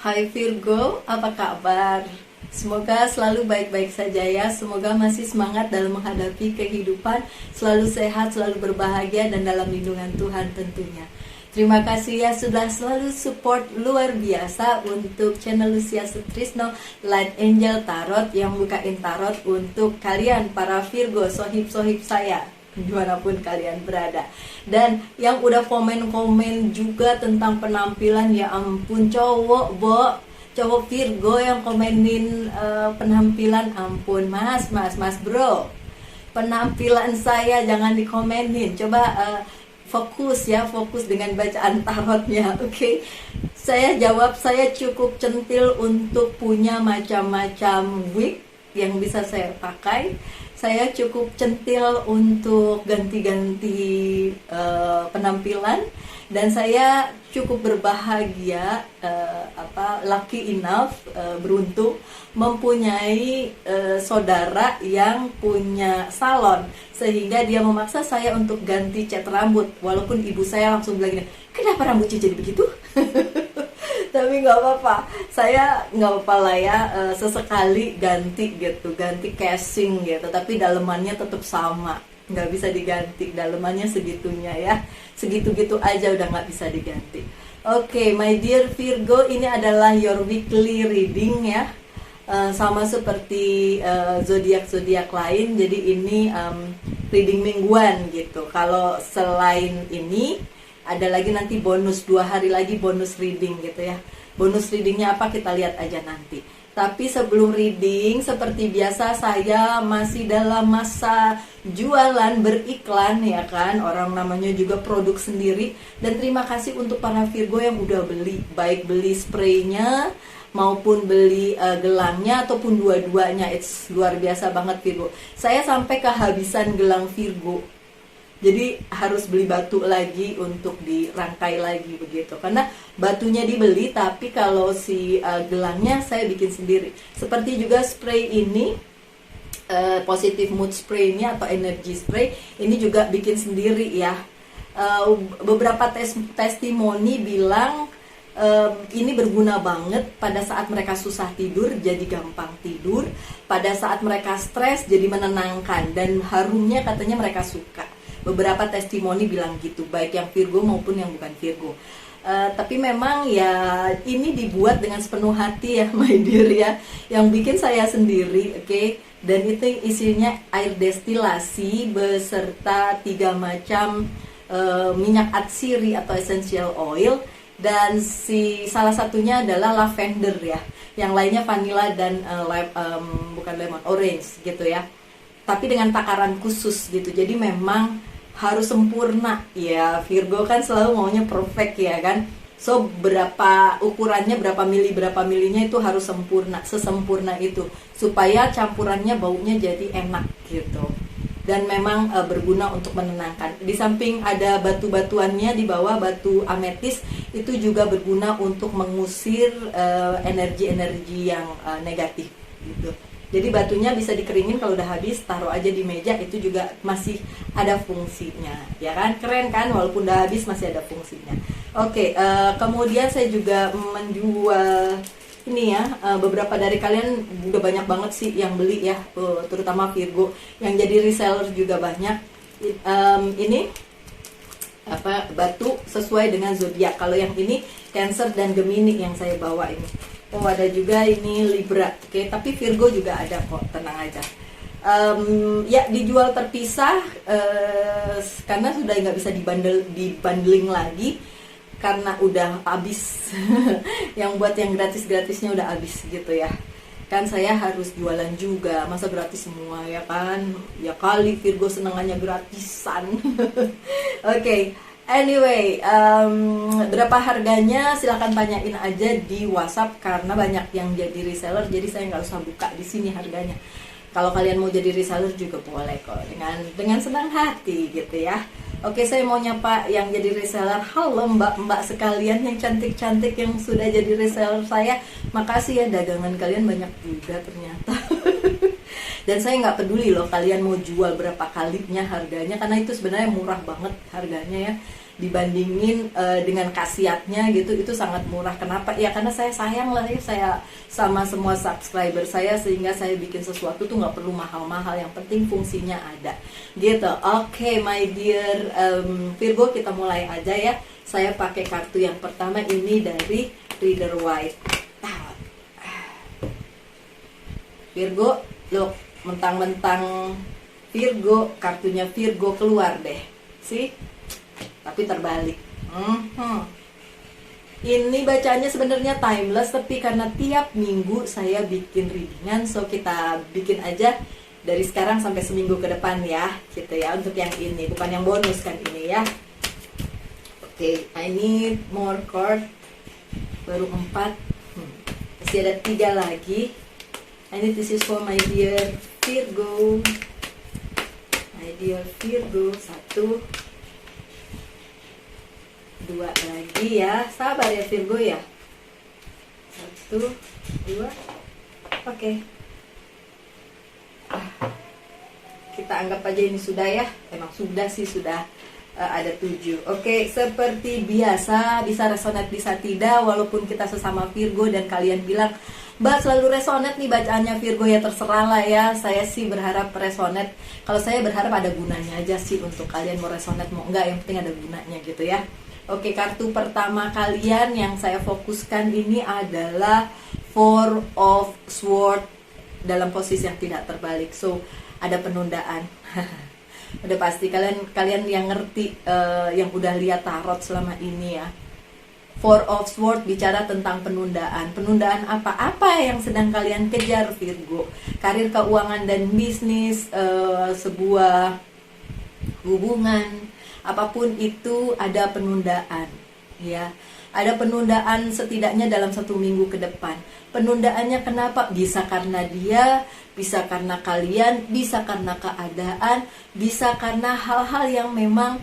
Hai Virgo, apa kabar? Semoga selalu baik-baik saja ya. Semoga masih semangat dalam menghadapi kehidupan, selalu sehat, selalu berbahagia, dan dalam lindungan Tuhan tentunya. Terima kasih ya sudah selalu support luar biasa untuk channel Lucia Sutrisno Light Angel Tarot yang bukain tarot untuk kalian para Virgo, sohib-sohib saya dimanapun kalian berada. Dan yang udah komen-komen juga tentang penampilan, ya ampun, cowok Virgo yang komenin penampilan, ampun mas bro, penampilan saya jangan dikomenin, coba fokus dengan bacaan tarotnya. Oke. Saya jawab, saya cukup centil untuk punya macam-macam wig yang bisa saya pakai. Saya cukup centil untuk ganti-ganti penampilan, dan saya cukup berbahagia, lucky enough, beruntung mempunyai saudara yang punya salon, sehingga dia memaksa saya untuk ganti cat rambut, walaupun ibu saya langsung bilang gini, kenapa rambutnya jadi begitu? Tapi nggak apa-apa, saya nggak apa-apa lah ya, sesekali ganti gitu, ganti casing gitu, tapi dalemannya tetap sama, nggak bisa diganti, dalemannya segitunya ya, segitu-gitu aja udah nggak bisa diganti. Oke, my dear Virgo, ini adalah your weekly reading ya, sama seperti zodiak-zodiak lain, jadi ini reading mingguan gitu. Kalau selain ini ada lagi nanti bonus 2 hari lagi bonus reading gitu ya. Bonus readingnya apa kita lihat aja nanti. Tapi sebelum reading, seperti biasa saya masih dalam masa jualan beriklan ya kan. Orang namanya juga produk sendiri. Dan terima kasih untuk para Virgo yang udah beli, baik beli spraynya maupun beli gelangnya ataupun dua-duanya. It's luar biasa banget Virgo. Saya sampai kehabisan gelang Virgo. Jadi harus beli batu lagi untuk dirangkai lagi begitu. Karena batunya dibeli, tapi kalau si gelangnya saya bikin sendiri. Seperti juga spray ini, positive mood spray ini atau energy spray, ini juga bikin sendiri ya. Beberapa testimoni bilang ini berguna banget pada saat mereka susah tidur, jadi gampang tidur. Pada saat mereka stres, jadi menenangkan. Dan harumnya katanya mereka suka. Beberapa testimoni bilang gitu, baik yang Virgo maupun yang bukan Virgo. Tapi memang ya ini dibuat dengan sepenuh hati ya my dear ya. Yang bikin saya sendiri, oke. Dan itu isinya air destilasi beserta 3 macam minyak atsiri atau essential oil. Dan salah satunya adalah lavender ya. Yang lainnya vanilla dan bukan lemon, orange gitu ya. Tapi dengan takaran khusus gitu. Jadi memang harus sempurna ya, Virgo kan selalu maunya perfect ya kan. So berapa ukurannya, berapa milinya itu harus sempurna, sesempurna itu, supaya campurannya baunya jadi enak gitu. Dan memang berguna untuk menenangkan. Di samping ada batu-batuannya di bawah, batu ametis itu juga berguna untuk mengusir energi-energi yang negatif gitu. Jadi batunya bisa dikeringin, kalau udah habis taruh aja di meja, itu juga masih ada fungsinya, ya kan? Keren kan, walaupun udah habis masih ada fungsinya. Oke, kemudian saya juga menjual ini ya, beberapa dari kalian udah banyak banget sih yang beli ya, terutama Virgo, yang jadi reseller juga banyak. Ini batu sesuai dengan zodiak. Kalau yang ini Cancer dan Gemini yang saya bawa ini. Oh, ada juga ini Libra, oke. Tapi Virgo juga ada kok, tenang aja. Ya dijual terpisah karena sudah nggak bisa dibundling lagi karena udah habis. Yang buat yang gratisnya udah habis gitu ya. Kan saya harus jualan juga, masa gratis semua ya kan? Ya kali Virgo senengannya gratisan. Oke. Anyway, berapa harganya silahkan tanyain aja di WhatsApp, karena banyak yang jadi reseller, jadi saya nggak usah buka di sini harganya. Kalau kalian mau jadi reseller juga boleh kok, dengan senang hati gitu ya. Oke, saya mau nyapa yang jadi reseller. Halo mbak-mbak sekalian yang cantik-cantik yang sudah jadi reseller saya. Makasih ya, dagangan kalian banyak juga ternyata. Dan saya nggak peduli loh kalian mau jual berapa kalinya harganya, karena itu sebenarnya murah banget harganya ya, dibandingin dengan khasiatnya gitu, itu sangat murah. Kenapa? Ya karena saya sayang lah ya, saya sama semua subscriber saya, sehingga saya bikin sesuatu tuh nggak perlu mahal-mahal, yang penting fungsinya ada gitu. Oke, my dear Virgo, kita mulai aja ya. Saya pakai kartu yang pertama ini dari Rider White Tarot. Virgo, look, mentang-mentang Virgo, kartunya Virgo keluar deh, sih, tapi terbalik. Ini bacanya sebenarnya timeless, tapi karena tiap minggu saya bikin readingan, so kita bikin aja dari sekarang sampai seminggu ke depan ya, gitu ya, untuk yang ini, bukan yang bonus kan ini ya. Oke, I need more card. Baru 4, masih ada 3 lagi. I need this is for my dear Virgo. My dear Virgo, 1, 2 lagi ya. Sabar ya Virgo ya. 1, 2. Oke. Kita anggap aja ini sudah ya. Emang sudah sih, sudah ada 7. Oke, seperti biasa bisa resonate bisa tidak, walaupun kita sesama Virgo dan kalian bilang Mbak selalu resonate nih bacaannya Virgo, ya terserah lah ya. Saya sih berharap resonate. Kalau saya berharap ada gunanya aja sih, untuk kalian mau resonate mau enggak, yang penting ada gunanya gitu ya. Oke, kartu pertama kalian yang saya fokuskan ini adalah Four of Swords dalam posisi yang tidak terbalik. So, ada penundaan. Udah pasti kalian yang ngerti, yang udah lihat tarot selama ini ya. Four of Swords bicara tentang penundaan. Penundaan apa? Apa yang sedang kalian kejar Virgo? Karir, keuangan, dan bisnis, sebuah hubungan, apapun itu ada penundaan ya. Ada penundaan setidaknya dalam 1 minggu ke depan. Penundaannya kenapa? Bisa karena dia, bisa karena kalian, bisa karena keadaan, bisa karena hal-hal yang memang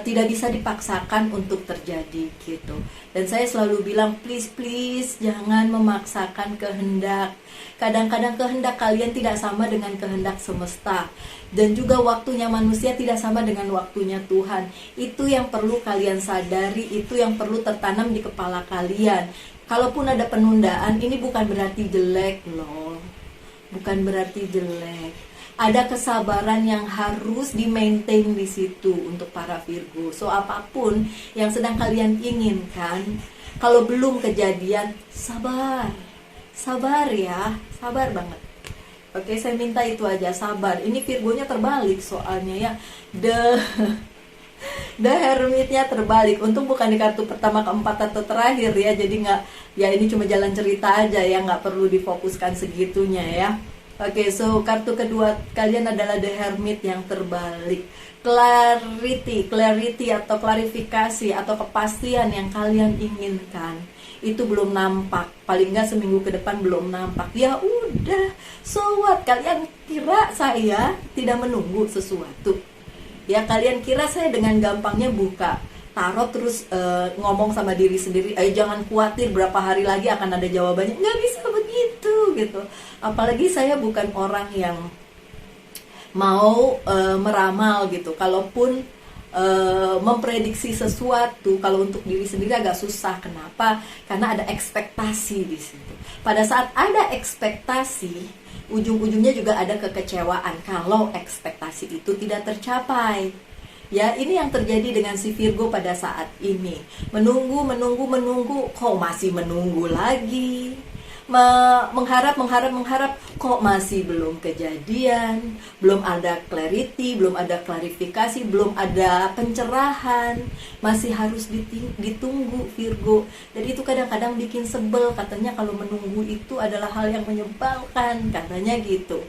tidak bisa dipaksakan untuk terjadi gitu. Dan saya selalu bilang please jangan memaksakan kehendak. Kadang-kadang kehendak kalian tidak sama dengan kehendak semesta, dan juga waktunya manusia tidak sama dengan waktunya Tuhan. Itu yang perlu kalian sadari, itu yang perlu tertanam di kepala kalian. Kalaupun ada penundaan, ini bukan berarti jelek loh, bukan berarti jelek. Ada kesabaran yang harus di-maintain di situ untuk para Virgo. So, apapun yang sedang kalian inginkan, kalau belum kejadian, sabar. Sabar ya, sabar banget. Oke, saya minta itu aja, sabar. Ini Virgonya terbalik soalnya ya. The Hermitnya terbalik. Untung bukan di kartu pertama, keempat, atau terakhir ya. Jadi nggak, ya ini cuma jalan cerita aja ya, nggak perlu difokuskan segitunya ya. Oke, so kartu kedua kalian adalah The Hermit yang terbalik. Clarity atau klarifikasi atau kepastian yang kalian inginkan itu belum nampak. Paling nggak seminggu ke depan belum nampak. Ya udah, so what? Kalian kira saya tidak menunggu sesuatu? Ya kalian kira saya dengan gampangnya buka tarot terus ngomong sama diri sendiri, jangan khawatir berapa hari lagi akan ada jawabannya. Nggak bisa begitu gitu. Apalagi saya bukan orang yang mau meramal gitu. Kalaupun memprediksi sesuatu, kalau untuk diri sendiri agak susah. Kenapa? Karena ada ekspektasi di situ. Pada saat ada ekspektasi, ujung-ujungnya juga ada kekecewaan kalau ekspektasi itu tidak tercapai. Ya, ini yang terjadi dengan si Virgo pada saat ini. Menunggu, kok masih menunggu lagi. Mengharap, kok masih belum kejadian. Belum ada clarity, belum ada klarifikasi, belum ada pencerahan. Masih harus ditunggu Virgo. Dan itu kadang-kadang bikin sebel. Katanya kalau menunggu itu adalah hal yang menyebalkan, katanya gitu.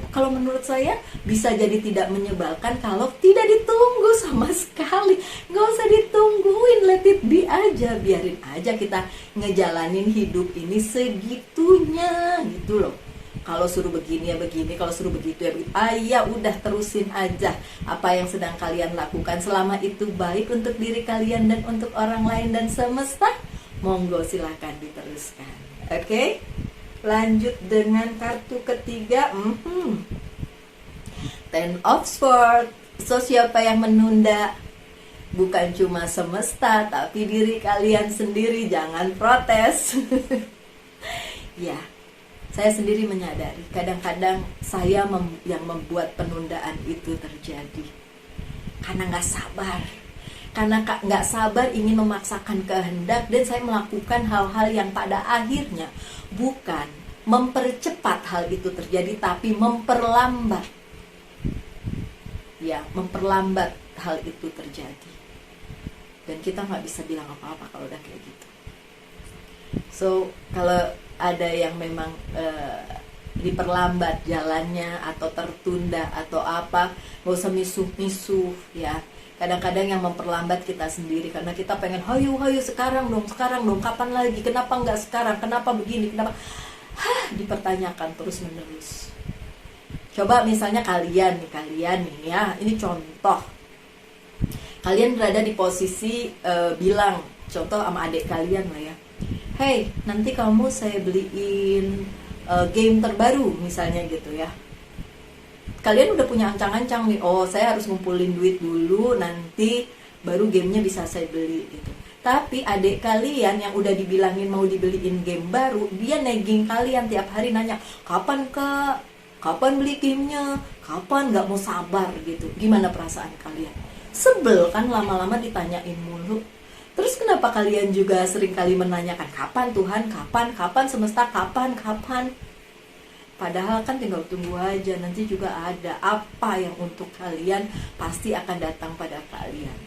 Kalau menurut saya bisa jadi tidak menyebalkan kalau tidak ditunggu sama sekali. Nggak usah ditungguin, let it be aja, biarin aja kita ngejalanin hidup ini segitunya gitu loh. Kalau suruh begini ya begini, kalau suruh begitu ya begitu. Ya udah, terusin aja apa yang sedang kalian lakukan. Selama itu baik untuk diri kalian dan untuk orang lain dan semesta, monggo silahkan diteruskan. Oke? Lanjut dengan kartu ketiga. Ten of Swords. So siapa yang menunda? Bukan cuma semesta, tapi diri kalian sendiri. Jangan protes. Ya, saya sendiri menyadari kadang-kadang saya yang membuat penundaan itu terjadi karena nggak sabar. Karena nggak sabar ingin memaksakan kehendak, dan saya melakukan hal-hal yang pada akhirnya bukan mempercepat hal itu terjadi, tapi memperlambat. Ya, memperlambat hal itu terjadi. Dan kita nggak bisa bilang apa-apa kalau udah kayak gitu. So, kalau ada yang memang diperlambat jalannya atau tertunda atau apa, nggak usah misuh-misuh ya. Kadang-kadang yang memperlambat kita sendiri, karena kita pengen hayu sekarang dong, kapan lagi, kenapa nggak sekarang, kenapa begini, kenapa dipertanyakan terus menerus. Coba misalnya kalian nih ya, ini contoh, kalian berada di posisi bilang, contoh sama adik kalian lah ya, hey, nanti kamu saya beliin game terbaru misalnya gitu ya. Kalian udah punya ancang-ancang nih, oh saya harus ngumpulin duit dulu, nanti baru gamenya bisa saya beli gitu. Tapi adik kalian yang udah dibilangin mau dibeliin game baru, dia nagging kalian tiap hari nanya, kapan kak, kapan beli gamenya, kapan, nggak mau sabar gitu. Gimana perasaan kalian? Sebel kan lama-lama ditanyain mulu. Terus kenapa kalian juga sering kali menanyakan, kapan Tuhan, kapan semesta, kapan? Padahal kan tinggal tunggu aja, nanti juga ada apa yang untuk kalian pasti akan datang pada kalian.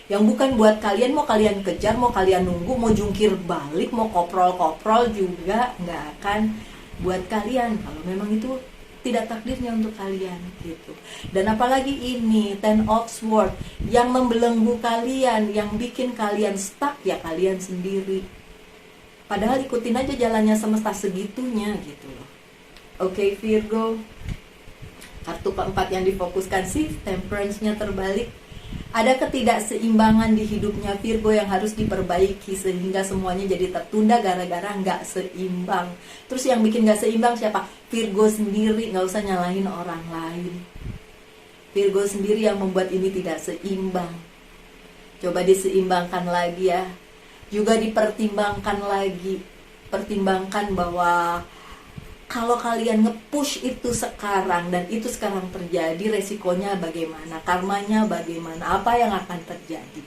Yang bukan buat kalian, mau kalian kejar, mau kalian nunggu, mau jungkir balik, mau koprol juga nggak akan buat kalian kalau memang itu tidak takdirnya untuk kalian gitu. Dan apalagi ini Ten of Swords yang membelenggu kalian, yang bikin kalian stuck ya kalian sendiri. Padahal ikutin aja jalannya semesta segitunya gitu loh. Oke, Virgo, kartu keempat yang difokuskan sih Temperance-nya terbalik. Ada ketidakseimbangan di hidupnya Virgo yang harus diperbaiki sehingga semuanya jadi tertunda gara-gara nggak seimbang. Terus yang bikin nggak seimbang siapa? Virgo sendiri, nggak usah nyalahin orang lain. Virgo sendiri yang membuat ini tidak seimbang. Coba diseimbangkan lagi ya. Juga dipertimbangkan lagi. Pertimbangkan bahwa kalau kalian nge-push itu sekarang dan itu sekarang terjadi, resikonya bagaimana, karmanya bagaimana, apa yang akan terjadi.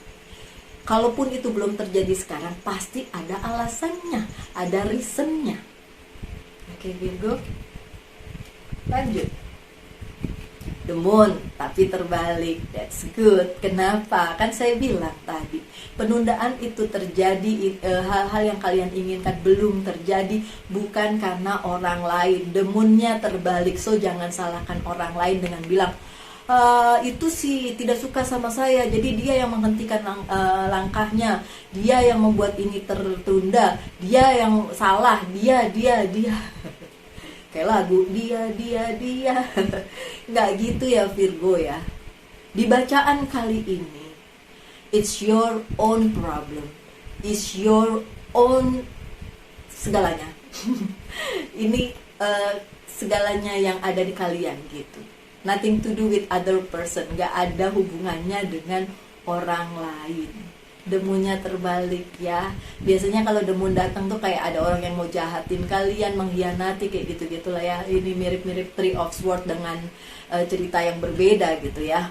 Kalaupun itu belum terjadi sekarang, pasti ada alasannya, ada reasonnya. Oke Virgo, lanjut. The Moon, tapi terbalik. That's good. Kenapa? Kan saya bilang tadi, penundaan itu terjadi, hal-hal yang kalian inginkan belum terjadi, bukan karena orang lain. The Moon-nya terbalik. So jangan salahkan orang lain dengan bilang, itu sih tidak suka sama saya, jadi dia yang menghentikan langkahnya, dia yang membuat ini tertunda, dia yang salah, dia kayak lagu dia nggak gitu ya Virgo ya. Di bacaan kali ini, it's your own problem, it's your own segalanya. Ini segalanya yang ada di kalian gitu. Nothing to do with other person, nggak ada hubungannya dengan orang lain. Demunya terbalik ya. Biasanya kalau demu datang tuh kayak ada orang yang mau jahatin kalian, mengkhianati, kayak gitu-gitu lah ya. Ini mirip-mirip Three of Swords dengan cerita yang berbeda gitu ya.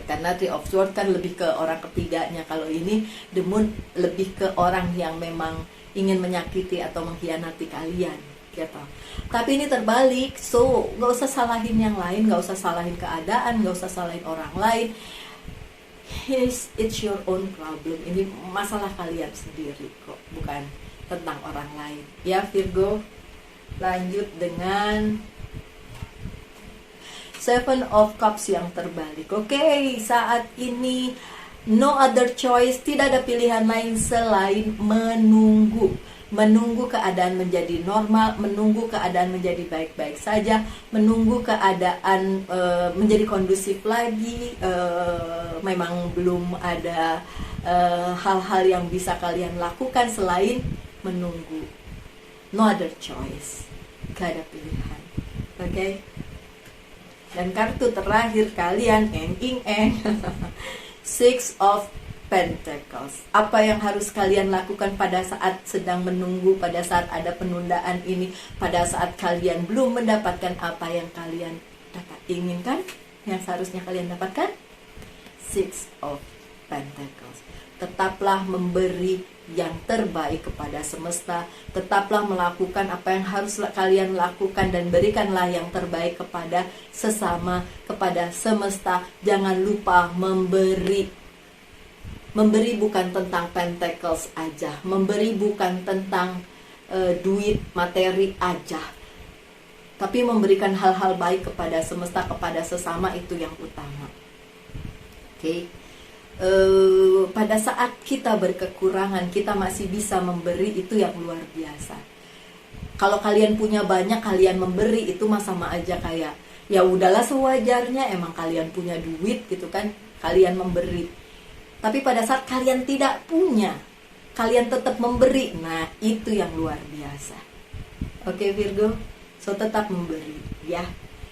Karena Three of Swords kan lebih ke orang ketiganya. Kalau ini demu lebih ke orang yang memang ingin menyakiti atau mengkhianati kalian gitu. Tapi ini terbalik, so nggak usah salahin yang lain, nggak usah salahin keadaan, nggak usah salahin orang lain. It's your own problem. Ini masalah kalian sendiri kok, bukan tentang orang lain. Ya Virgo, lanjut dengan Seven of Cups yang terbalik. Oke, saat ini no other choice, tidak ada pilihan lain selain menunggu. Menunggu keadaan menjadi normal, menunggu keadaan menjadi baik-baik saja, menunggu keadaan menjadi kondusif lagi. Memang belum ada hal-hal yang bisa kalian lakukan selain menunggu. No other choice. Gak ada pilihan. Oke. Dan kartu terakhir kalian, eng. Six of Pentacles. Apa yang harus kalian lakukan pada saat sedang menunggu, pada saat ada penundaan ini, pada saat kalian belum mendapatkan apa yang kalian inginkan, yang seharusnya kalian dapatkan? Six of Pentacles. Tetaplah memberi yang terbaik kepada semesta. Tetaplah melakukan apa yang harus kalian lakukan, dan berikanlah yang terbaik kepada sesama, kepada semesta. Jangan lupa memberi. Memberi bukan tentang pentacles aja, memberi bukan tentang duit, materi aja, tapi memberikan hal-hal baik kepada semesta, kepada sesama, itu yang utama. Oke. Pada saat kita berkekurangan, kita masih bisa memberi, itu yang luar biasa. Kalau kalian punya banyak, kalian memberi, itu mah sama aja kayak ya udahlah sewajarnya, emang kalian punya duit gitu kan, kalian memberi. Tapi pada saat kalian tidak punya, kalian tetap memberi. Nah, itu yang luar biasa. Oke Virgo, so tetap memberi ya.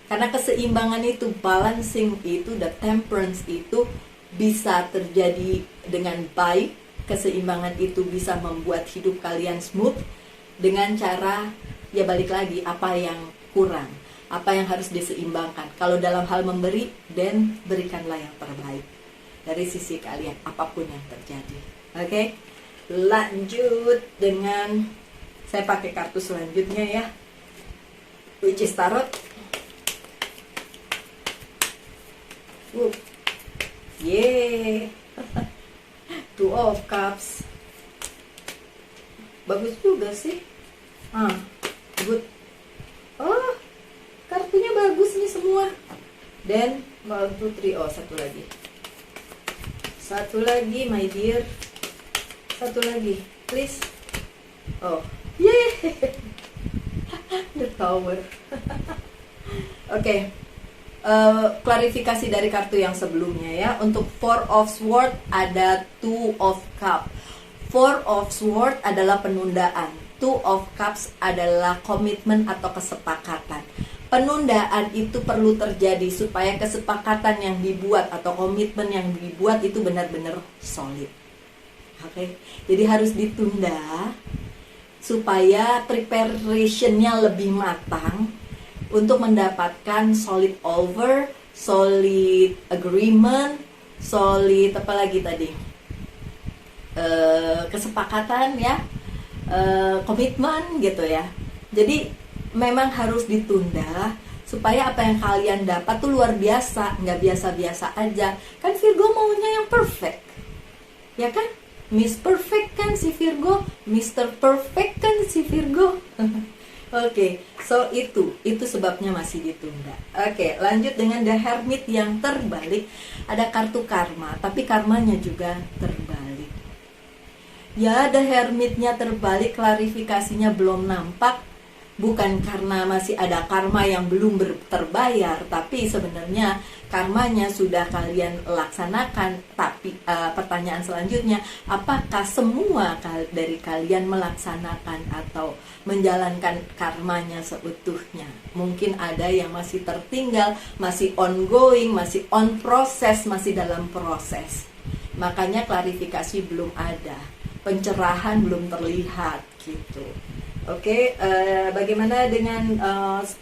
Karena keseimbangan itu, balancing itu, the temperance itu bisa terjadi dengan baik. Keseimbangan itu bisa membuat hidup kalian smooth dengan cara, ya balik lagi, apa yang kurang, apa yang harus diseimbangkan. Kalau dalam hal memberi, dan berikanlah yang terbaik dari sisi kalian, apapun yang terjadi. Oke, lanjut dengan, saya pakai kartu selanjutnya ya, which is tarot. Yeay. Two of Cups. Bagus juga sih. Good. Oh, kartunya bagus nih semua. Dan 1, 2, 3. Oh, satu lagi my dear. Satu lagi please. Oh, yeah. The Tower. Oke. Klarifikasi dari kartu yang sebelumnya ya. Untuk Four of Swords ada Two of Cups. Four of Swords adalah penundaan. Two of Cups adalah komitmen atau kesepakatan. Penundaan itu perlu terjadi supaya kesepakatan yang dibuat atau komitmen yang dibuat itu benar-benar solid. Oke, jadi harus ditunda supaya preparationnya lebih matang untuk mendapatkan solid over, solid agreement, solid apa lagi tadi? Kesepakatan ya, komitmen gitu ya. Jadi memang harus ditunda supaya apa yang kalian dapat tuh luar biasa, nggak biasa-biasa aja. Kan Virgo maunya yang perfect, ya kan? Miss Perfect kan si Virgo, Mr. Perfect kan si Virgo. Oke, so itu sebabnya masih ditunda. Oke, lanjut dengan The Hermit yang terbalik. Ada kartu karma, tapi karmanya juga terbalik. Ya, The Hermitnya terbalik, klarifikasinya belum nampak. Bukan karena masih ada karma yang belum terbayar, tapi sebenarnya karmanya sudah kalian laksanakan. Tapi pertanyaan selanjutnya, apakah semua dari kalian melaksanakan atau menjalankan karmanya seutuhnya? Mungkin ada yang masih tertinggal, masih ongoing, masih on proses, masih dalam proses. Makanya klarifikasi belum ada, pencerahan belum terlihat gitu. Oke, bagaimana dengan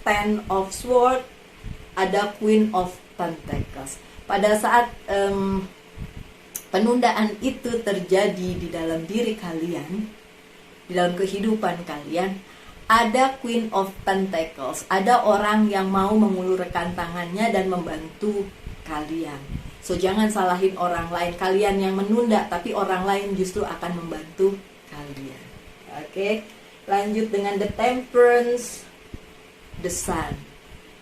Ten of Swords? Ada Queen of Pentacles. Pada saat penundaan itu terjadi di dalam diri kalian, di dalam kehidupan kalian, ada Queen of Pentacles. Ada orang yang mau mengulurkan tangannya dan membantu kalian. So jangan salahin orang lain. Kalian yang menunda, tapi orang lain justru akan membantu kalian. Oke. Lanjut dengan The Temperance, The Sun.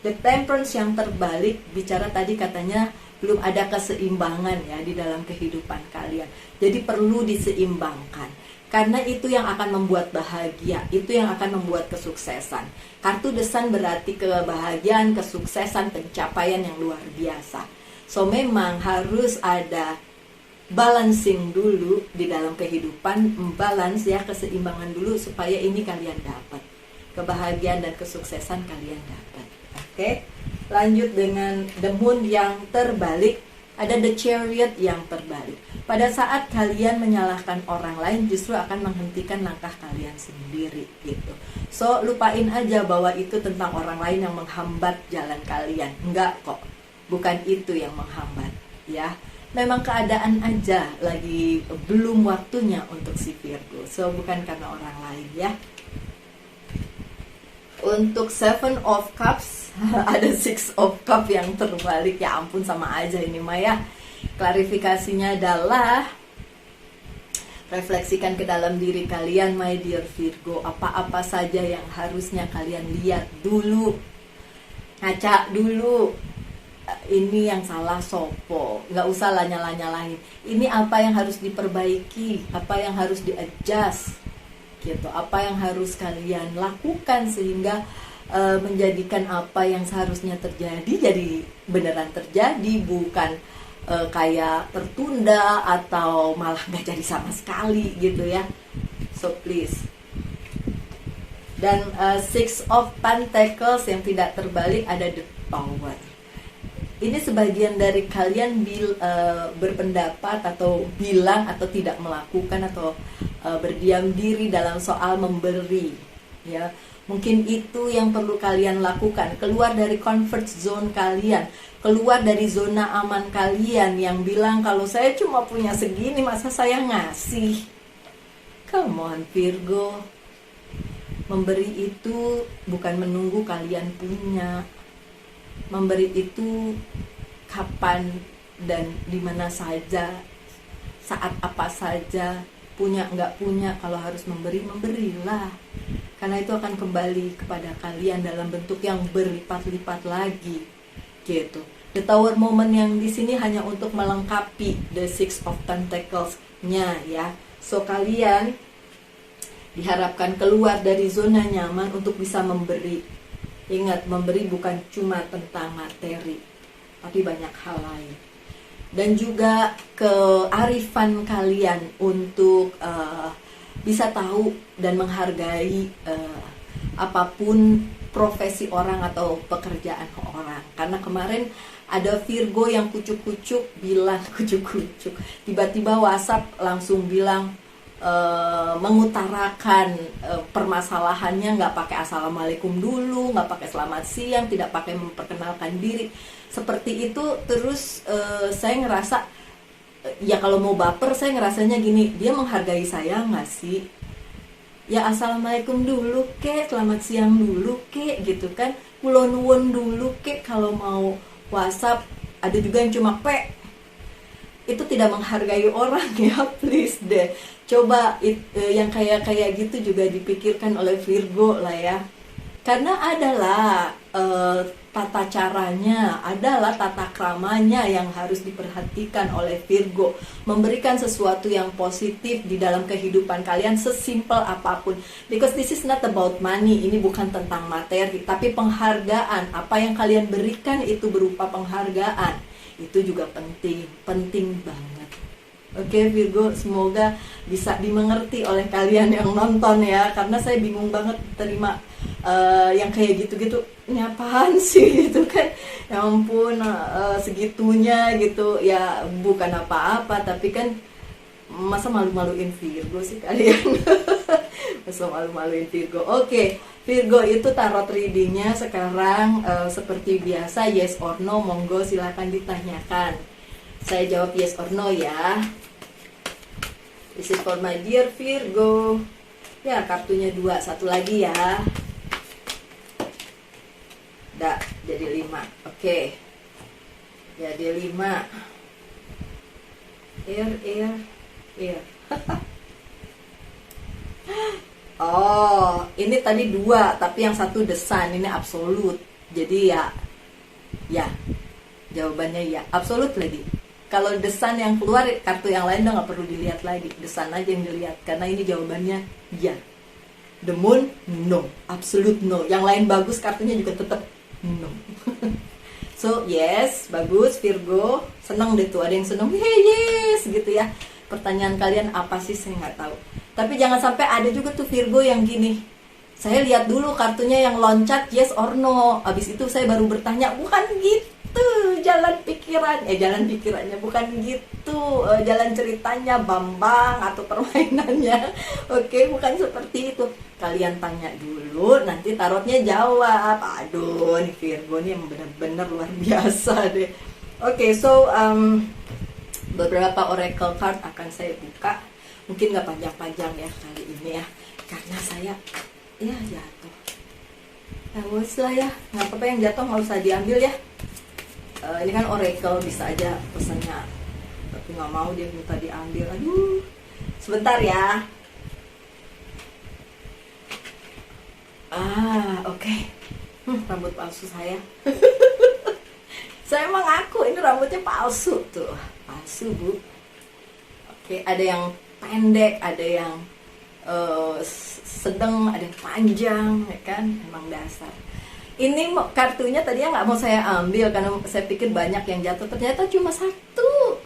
The Temperance yang terbalik, bicara tadi katanya belum ada keseimbangan ya di dalam kehidupan kalian. Jadi perlu diseimbangkan. Karena itu yang akan membuat bahagia, itu yang akan membuat kesuksesan. Kartu The Sun berarti kebahagiaan, kesuksesan, pencapaian yang luar biasa. So memang harus ada balancing dulu di dalam kehidupan, balance ya, keseimbangan dulu supaya ini kalian dapat. Kebahagiaan dan kesuksesan kalian dapat. Oke. Lanjut dengan the moon yang terbalik, ada the chariot yang terbalik. Pada saat kalian menyalahkan orang lain justru akan menghentikan langkah kalian sendiri gitu. So lupain aja bahwa itu tentang orang lain yang menghambat jalan kalian. Enggak kok. Bukan itu yang menghambat ya. Memang keadaan aja lagi belum waktunya untuk si Virgo. So bukan karena orang lain ya. Untuk Seven of Cups ada Six of Cups yang terbalik. Ya ampun, sama aja ini Maya. Klarifikasinya adalah refleksikan ke dalam diri kalian, my dear Virgo. Apa-apa saja yang harusnya kalian lihat dulu, ngaca dulu. Ini yang salah sopo, nggak usah lah nyala-nyalain. Ini apa yang harus diperbaiki, apa yang harus di-adjust gitu, apa yang harus kalian lakukan sehingga menjadikan apa yang seharusnya terjadi jadi beneran terjadi, bukan kayak tertunda atau malah nggak jadi sama sekali gitu ya. So please. Dan Six of Pentacles yang tidak terbalik ada the Tower. Ini sebagian dari kalian berpendapat atau bilang atau tidak melakukan atau berdiam diri dalam soal memberi ya. Mungkin itu yang perlu kalian lakukan, keluar dari comfort zone kalian, keluar dari zona aman kalian yang bilang kalau saya cuma punya segini masa saya ngasih. Come on Virgo. Memberi itu bukan menunggu kalian punya. Memberi itu kapan dan dimana saja, saat apa saja, punya nggak punya, kalau harus memberi, memberilah. Karena itu akan kembali kepada kalian dalam bentuk yang berlipat-lipat lagi, gitu. The Tower moment yang di sini hanya untuk melengkapi the Six of Pentacles-nya ya. So kalian diharapkan keluar dari zona nyaman untuk bisa memberi. Ingat, memberi bukan cuma tentang materi, tapi banyak hal lain. Dan juga kearifan kalian untuk bisa tahu dan menghargai apapun profesi orang atau pekerjaan orang. Karena kemarin ada Virgo yang kucuk-kucuk bilang, kucuk-kucuk, tiba-tiba WhatsApp langsung bilang, mengutarakan permasalahannya, nggak pakai assalamualaikum dulu, nggak pakai selamat siang, tidak pakai memperkenalkan diri seperti itu. Terus saya ngerasa ya kalau mau baper saya ngerasanya gini, dia menghargai saya nggak sih? Ya assalamualaikum dulu kek, selamat siang dulu kek gitu kan, kulon nuwun dulu kek. Kalau mau WhatsApp ada juga yang cuma itu tidak menghargai orang ya, please deh. Coba yang kayak gitu juga dipikirkan oleh Virgo lah ya. Karena adalah tata caranya, adalah tata kramanya yang harus diperhatikan oleh Virgo. Memberikan sesuatu yang positif di dalam kehidupan kalian sesimpel apapun. Because this is not about money, ini bukan tentang materi, tapi penghargaan. Apa yang kalian berikan itu berupa penghargaan. Itu juga penting banget. Oke Virgo, semoga bisa dimengerti oleh kalian yang nonton ya. Karena saya bingung banget terima yang kayak gitu-gitu. Ini apaan sih gitu kan. Ya ampun, segitunya gitu. Ya bukan apa-apa, tapi kan masa malu-maluin Virgo sih kalian. Masa malu-maluin Virgo. Oke, Virgo itu tarot readingnya sekarang seperti biasa, yes or no, monggo silahkan ditanyakan. Saya jawab yes or no ya. This is for my dear Virgo. Ya, kartunya 2, satu lagi ya. Udah, jadi 5. Oke. Jadi 5. Air. Oh, ini tadi 2, tapi yang satu the sun, ini absolut. Jadi ya, jawabannya ya, absolut lagi. Kalau the sun yang keluar, kartu yang lain udah nggak perlu dilihat lagi, the sun aja yang dilihat, karena ini jawabannya ya. The moon, no, absolute no. Yang lain bagus, kartunya juga tetap no. So yes, bagus Virgo, senang deh tuh, ada yang senang, hey, yes gitu ya. Pertanyaan kalian apa sih, saya nggak tahu. Tapi jangan sampai ada juga tuh Virgo yang gini, saya lihat dulu kartunya yang loncat yes or no, abis itu saya baru bertanya, bukan gitu jalan pikirannya bukan gitu, jalan ceritanya Bambang atau permainannya. Oke, bukan seperti itu. Kalian tanya dulu, nanti tarotnya jawab. Aduh, nih Virgo nih yang benar-benar luar biasa deh. Oke, so beberapa oracle card akan saya buka. Mungkin nggak panjang-panjang ya kali ini ya, karena saya ya jatuh. Ya usah ya, nggak apa-apa, yang jatuh nggak usah diambil ya. Ini kan oracle, bisa aja pesannya, tapi nggak mau dia minta diambil. Aduh, sebentar ya. Oke. Rambut palsu saya. Saya emang ngaku ini rambutnya palsu tuh, palsu bu. Oke, ada yang pendek, ada yang sedang, ada yang panjang, ya kan? Emang dasar. Ini kartunya tadinya nggak mau saya ambil karena saya pikir banyak yang jatuh, ternyata cuma satu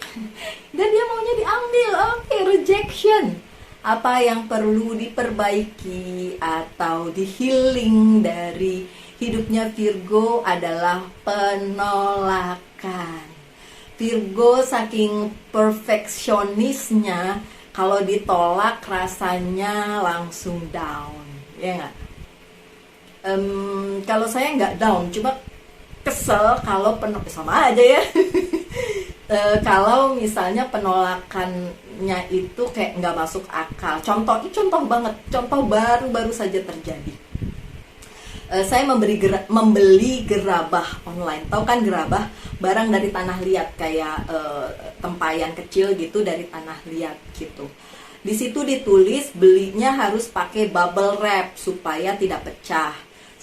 dan dia maunya diambil. Oke, rejection. Apa yang perlu diperbaiki atau di healing dari hidupnya Virgo adalah penolakan. Virgo saking perfeksionisnya, kalau ditolak rasanya langsung down, ya nggak? Kalau saya nggak down, cuma kesel kalau sama aja ya. Kalau misalnya penolakannya itu kayak nggak masuk akal. Contoh banget, contoh baru saja terjadi. Saya membeli gerabah online. Tahu kan gerabah? Barang dari tanah liat, kayak tempayan kecil gitu dari tanah liat gitu. Di situ ditulis belinya harus pakai bubble wrap supaya tidak pecah.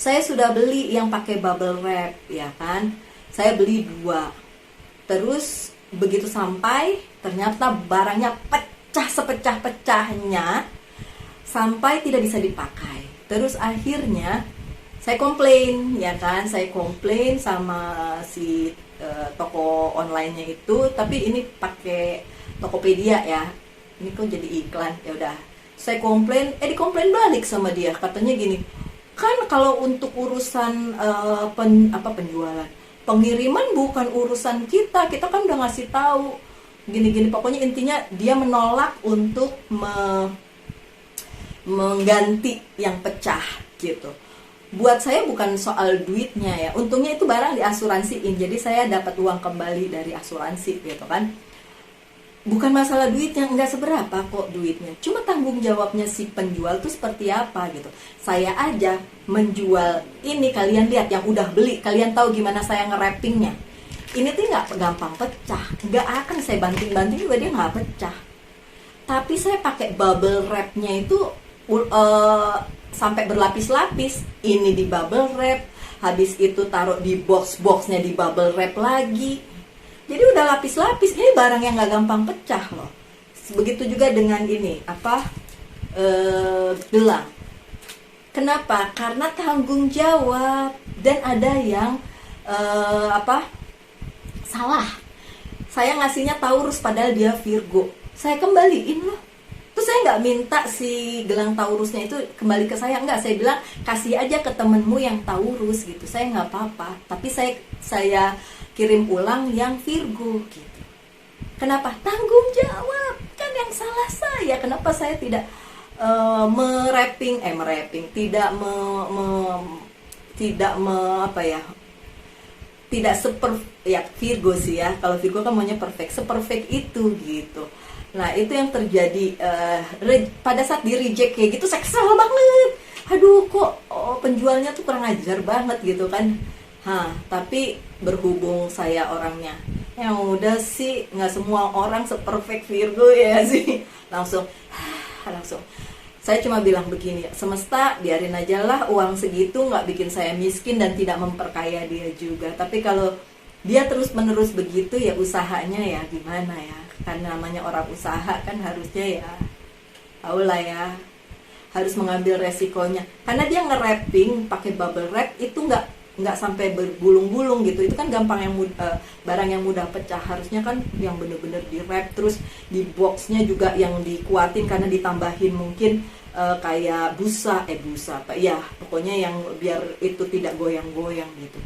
Saya sudah beli yang pakai bubble wrap, ya kan? Saya beli 2. Terus begitu sampai, ternyata barangnya pecah sepecah-pecahnya sampai tidak bisa dipakai. Terus akhirnya saya komplain, ya kan? Saya komplain sama si toko online-nya itu, tapi ini pakai Tokopedia ya. Ini kok jadi iklan? Ya udah. Saya komplain, dikomplain balik sama dia. Katanya gini, kan kalau untuk urusan penjualan, pengiriman bukan urusan kita kan udah ngasih tahu gini-gini. Pokoknya intinya dia menolak untuk mengganti yang pecah gitu. Buat saya bukan soal duitnya ya, untungnya itu barang diasuransiin, jadi saya dapat uang kembali dari asuransi gitu kan. Bukan masalah duitnya, nggak seberapa kok duitnya, cuma tanggung jawabnya si penjual tuh seperti apa gitu. Saya aja menjual ini, kalian lihat yang udah beli, kalian tahu gimana saya nge-wrappingnya. Ini tuh nggak gampang pecah, nggak akan saya banting-banting juga dia nggak pecah. Tapi saya pakai bubble wrapnya itu sampai berlapis-lapis. Ini di bubble wrap, habis itu taruh di box-boxnya di bubble wrap lagi. Jadi udah lapis-lapis, ini barang yang nggak gampang pecah loh. Begitu juga dengan ini, gelang. Kenapa? Karena tanggung jawab, dan ada yang salah. Saya ngasihnya Taurus padahal dia Virgo. Saya kembaliin loh. Terus saya nggak minta si gelang Taurusnya itu kembali ke saya, nggak. Saya bilang kasih aja ke temenmu yang Taurus gitu. Saya nggak apa-apa. Tapi saya kirim ulang yang Virgo gitu. Kenapa? Tanggung jawab, kan yang salah saya. Kenapa saya tidak tidak Virgo sih ya. Kalau Virgo kan maunya seperfect itu gitu. Nah itu yang terjadi pada saat di reject kayak gitu. Saya kesel banget. Aduh kok penjualnya tuh kurang ajar banget gitu kan. Tapi berhubung saya orangnya yang udah sih, nggak semua orang seperfect Virgo ya sih, langsung saya cuma bilang begini, semesta biarin aja lah, uang segitu nggak bikin saya miskin dan tidak memperkaya dia juga. Tapi kalau dia terus menerus begitu ya usahanya ya gimana ya, karena namanya orang usaha kan harusnya ya tahulah ya, harus mengambil resikonya. Karena dia nge-wrapping pakai bubble wrap itu nggak nggak sampai bergulung-gulung gitu. Itu kan gampang yang barang yang mudah pecah. Harusnya kan yang bener-bener di wrap, terus di boxnya juga yang dikuatin karena ditambahin mungkin kayak busa apa ya, pokoknya yang biar itu tidak goyang-goyang gitu.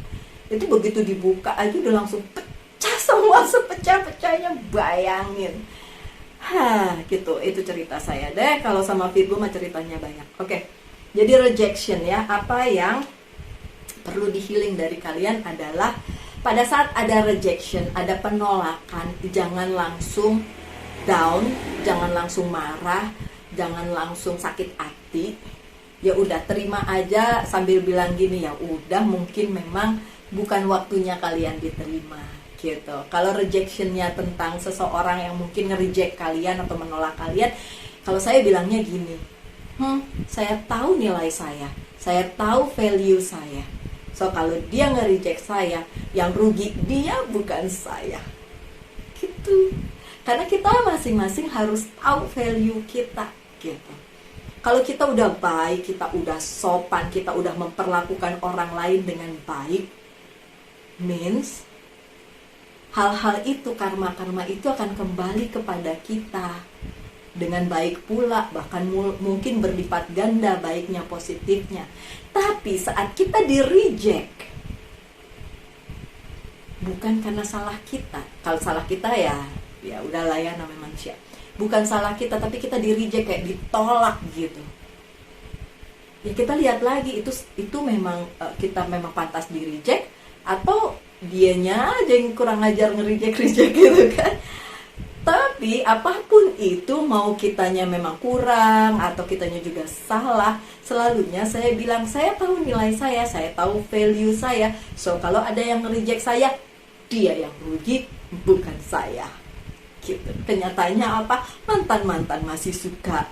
Itu begitu dibuka aja udah langsung pecah semua, sepecah-pecahnya, bayangin. Gitu, itu cerita saya deh. Kalau sama Virgo mah ceritanya banyak. Oke, jadi rejection ya, apa yang perlu di healing dari kalian adalah pada saat ada rejection, ada penolakan, jangan langsung down, jangan langsung marah, jangan langsung sakit hati. Ya udah, terima aja sambil bilang gini, ya udah, mungkin memang bukan waktunya kalian diterima gitu. Kalau rejectionnya tentang seseorang yang mungkin nge-reject kalian atau menolak kalian, kalau saya bilangnya gini, saya tahu nilai saya tahu value saya. So kalau dia nge-reject saya, yang rugi dia bukan saya. Gitu. Karena kita masing-masing harus tahu value kita gitu. Kalau kita udah baik, kita udah sopan, kita udah memperlakukan orang lain dengan baik, means hal-hal itu, karma-karma itu akan kembali kepada kita dengan baik pula, bahkan mungkin berlipat ganda baiknya, positifnya. Tapi saat kita di-reject, bukan karena salah kita. Kalau salah kita ya udahlah ya, namanya manusia. Bukan salah kita, tapi kita di-reject, kayak ditolak gitu. Ya kita lihat lagi, itu memang kita memang pantas di-reject, atau dianya aja yang kurang ajar nge-reject gitu kan. Tapi apapun itu, mau kitanya memang kurang atau kitanya juga salah, selalunya saya bilang saya tahu nilai saya tahu value saya. So kalau ada yang nge-reject saya, dia yang rugi, bukan saya gitu. Kenyataannya apa? Mantan masih suka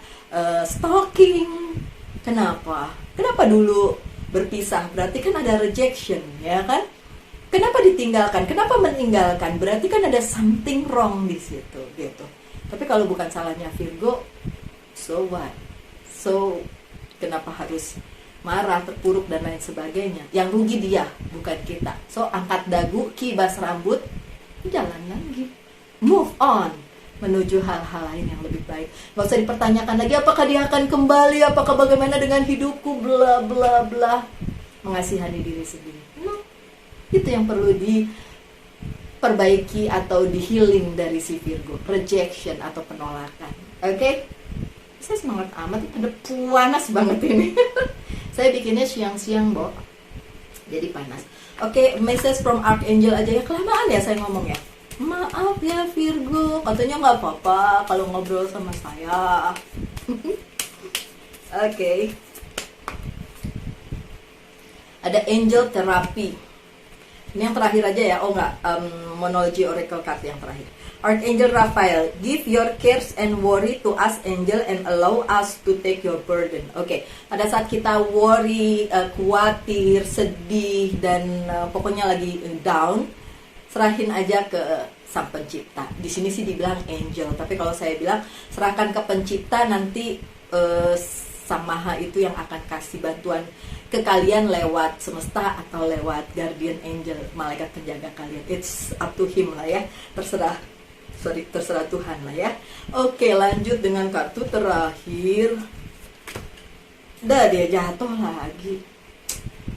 stalking. Kenapa dulu berpisah? Berarti kan ada rejection, ya kan? Kenapa ditinggalkan? Kenapa meninggalkan? Berarti kan ada something wrong di situ gitu. Tapi kalau bukan salahnya Virgo, so what? So kenapa harus marah, terpuruk dan lain sebagainya? Yang rugi dia, bukan kita. So angkat dagu, kibas rambut, jalan lagi, move on menuju hal-hal lain yang lebih baik. Gak usah dipertanyakan lagi apakah dia akan kembali, apakah bagaimana dengan hidupku, bla bla bla. Mengasihani diri sendiri. Itu yang perlu diperbaiki atau di healing dari si Virgo, rejection atau penolakan. Oke? Saya semangat amat, ada panas banget ini. Saya bikinnya siang-siang, Bo. Jadi panas. Oke, message from Archangel aja ya, kelamaan ya saya ngomong ya. Maaf ya Virgo, katanya nggak apa-apa kalau ngobrol sama saya. Oke. Ada angel therapy. Ini yang terakhir aja ya, Monology Oracle card yang terakhir. Archangel Raphael, give your cares and worry to us angel and allow us to take your burden. Oke, pada saat kita worry, khawatir, sedih, dan pokoknya lagi down, serahin aja ke Sang Pencipta. Di sini sih dibilang angel, tapi kalau saya bilang serahkan ke Pencipta, nanti Sang Maha itu yang akan kasih bantuan ke kalian lewat semesta atau lewat guardian angel, malaikat penjaga kalian. It's up to him lah ya, terserah Tuhan lah ya. Oke, lanjut dengan kartu terakhir. Dah, dia jatuh lagi.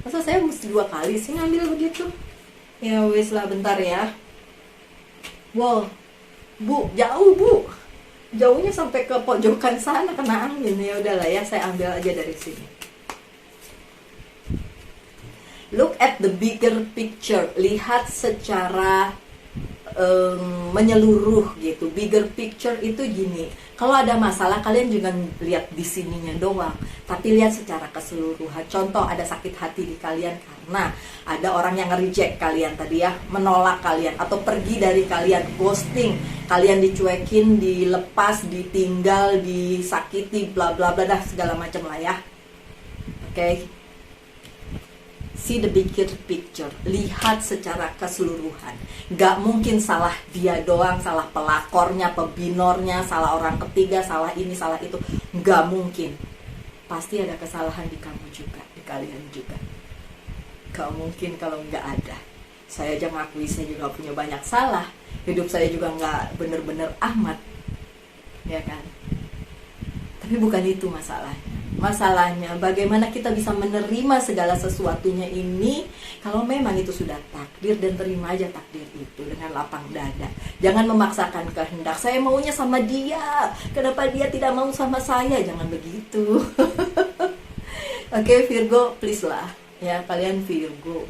Masa saya mesti 2 kali sih ngambil begitu? Ya wis lah, bentar ya. Wow, Bu, jauh Bu. Jauhnya sampai ke pojokan sana, kena angin. Ya udahlah ya, saya ambil aja dari sini. Look at the bigger picture. Lihat secara menyeluruh gitu. Bigger picture itu gini. Kalau ada masalah, kalian juga lihat di sininya doang, tapi lihat secara keseluruhan. Contoh, ada sakit hati di kalian karena ada orang yang nge-reject kalian tadi ya, menolak kalian atau pergi dari kalian, ghosting, kalian dicuekin, dilepas, ditinggal, disakiti, bla bla bla dah, segala macam lah ya. Oke. See the bigger picture. Lihat secara keseluruhan. Gak mungkin salah dia doang, salah pelakornya, pebinornya, salah orang ketiga, salah ini, salah itu. Gak mungkin. Pasti ada kesalahan di kamu juga, di kalian juga. Gak mungkin kalau nggak ada. Saya aja ngakui saya juga punya banyak salah. Hidup saya juga nggak bener-bener amat, ya kan? Tapi bukan itu masalahnya. Masalahnya bagaimana kita bisa menerima segala sesuatunya ini kalau memang itu sudah takdir, dan terima aja takdir itu dengan lapang dada. Jangan memaksakan kehendak. Saya maunya sama dia, kenapa dia tidak mau sama saya? Jangan begitu. Oke, Virgo, please lah. Ya, kalian Virgo.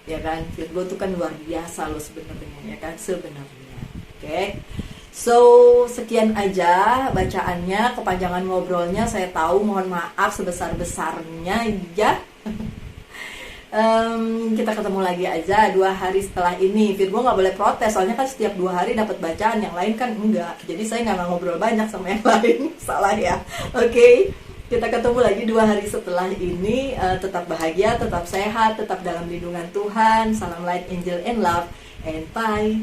Ya kan, Virgo itu kan luar biasa loh sebenarnya, ya kan, sebenarnya. Oke. So, sekian aja bacaannya, kepanjangan ngobrolnya saya tahu, mohon maaf sebesar-besarnya ya. Kita ketemu lagi aja 2 hari setelah ini. Virgo nggak boleh protes, soalnya kan setiap 2 hari dapat bacaan, yang lain kan enggak. Jadi saya nggak ngobrol banyak sama yang lain, salah ya. Oke. Kita ketemu lagi 2 hari setelah ini. Tetap bahagia, tetap sehat, tetap dalam lindungan Tuhan. Salam light, angel, and love, and bye.